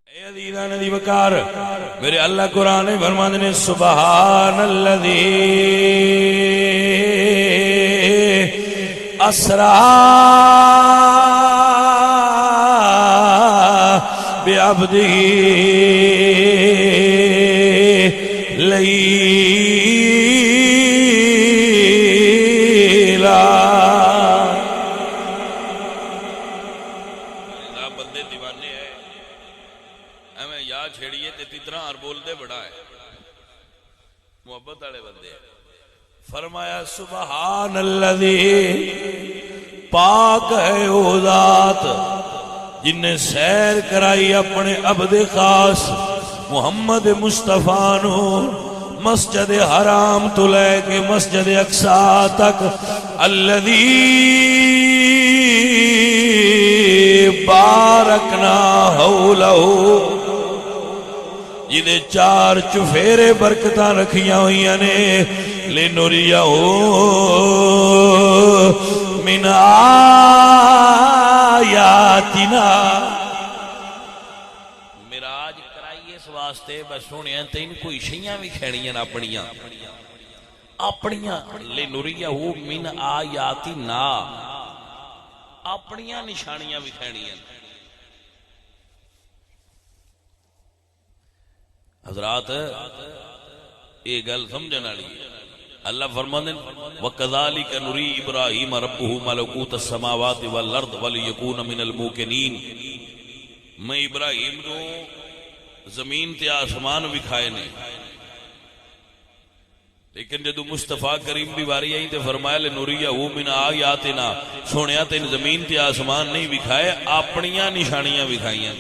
اے عزیزان دی وقار میرے اللہ قرآن فرماتے نے سبحان الذی اسرا بعبدہ لیلا بندے دیوانے ہیں ایویں یا چھیڑیے تے تیترا اور بول دے بڑا ہے محبت والے بندے ہیں فرمایا سبحان الذی پاک ہے او ذات جن نے سیر کرائی اپنے عبد خاص محمد مصطفیٰ نو مسجد حرام تو لے کے مسجد اقصی تک الذی بارکنا حولہ جنہیں چار چفیرے برکتاں رکھیاں ہوئیاں نے لنریہو من آیاتنا معراج کرائی اس واسطے بس سونے تین کوئی شیاں بھی کھینیاں اپنیاں لنریہو من آیاتنا اپنیاں نشانیاں بھی کھینیاں حضرات یہ گل سمجھنا لیے اللہ فرماتے ہیں وَكَذَلِكَ نُرِي إِبْرَاهِيمَ رَبُّهُ مَلَكُوتَ السَّمَاوَاتِ وَالْأَرْضِ وَلِيَكُونَ مِنَ الْمُوقِنِينَ میں ابراہیم کو زمین تے آسمان وکھائے نے لیکن جدو مصطفیٰ کریم بھی واری آئی تے فرمایا لِنُرِيَهُ مِنْ آیَاتِنَا سونیا تین زمین تے آسمان نہیں وکھائے اپنیاں نشانیاں وکھائیاں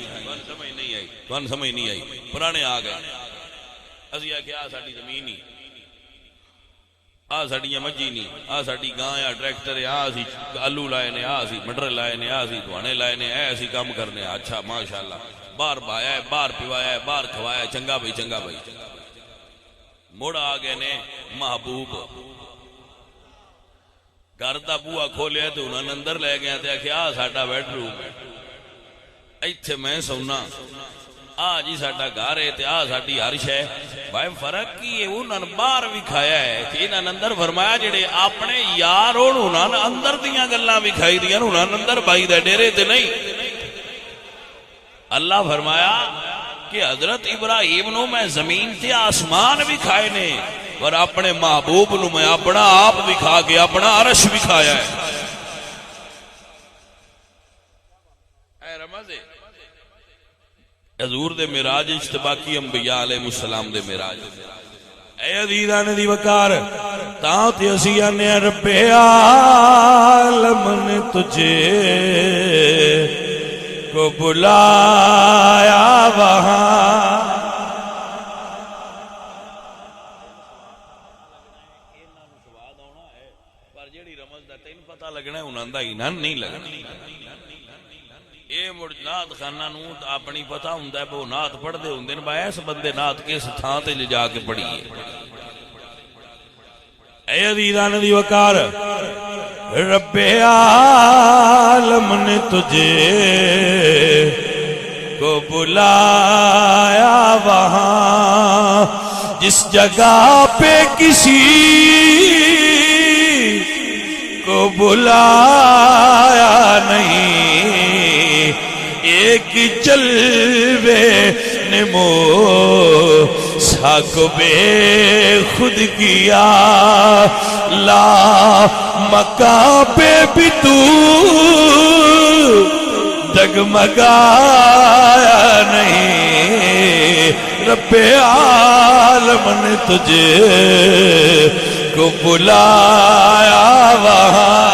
تمہیں سمجھ نہیں آئی پرانے آ گئے ازیا کہ آ ساڑی زمین ہی آ ساڑی مجھی نہیں آ ساڑی گاں یا ٹریکٹر آ سی آلو لائے نے آ سی مٹر لائے نے آ سی دھوانے لائے نے ایسی کام کرنے اچھا ماشاءاللہ باہر بایا ہے باہر پیوایا ہے باہر کھوایا ہے چنگا بھائی موڑا آ گئے نے محبوب گھر دا بوا کھولیا تو انہوں نے اندر لے گیا تے کہ آ ساڑا بیڈ روم ایتھے میں سونا آ جی ساڑا گھر ہے تے آ ساڑی ہرش ہے بھائی فرق کی ہے انہوں نے باہر بھی کھایا ہے کہ انہوں نے اندر فرمایا جڑے اپنے یار انہوں نے اندر دیاں گلاں بھی کھائی دیاں انہوں نے اندر بائی دے ڈیرے تے نہیں اللہ فرمایا کہ حضرت ابراہیم نو میں زمین تے آسمان بھی کھائے نے اور اپنے محبوب نو میں اپنا آپ بھی کھا کے اپنا عرش بھی کھایا ہے اے رمضے حضور دے معراج باقی انبیاء علیہ السلام دے معراج اے عزیزان دی وقار تاں تے اسی آنے رب عالم نے تجھے کو بلایا وہاں پر جیڑی رمض دا تین پتہ لگنا ہے انہاں دا ہی نہیں لگنا اے نات خانہ نو اپنی پتہ ہوندا ہے وہ نات پڑھ دے ہوندے نے با اس بندے نات کس تھاں تے لے جا کے پڑھی ہے اے عزیزان دی وقار رب عالم نے تجھے کو بلایا وہاں جس جگہ پہ کسی کو بلایا نہیں ایک جلوے نمو ساکو بے خود کیا لا مکان پہ بھی تو ڈگمگایا نہیں رب عالم نے تجھے کو بلایا وہاں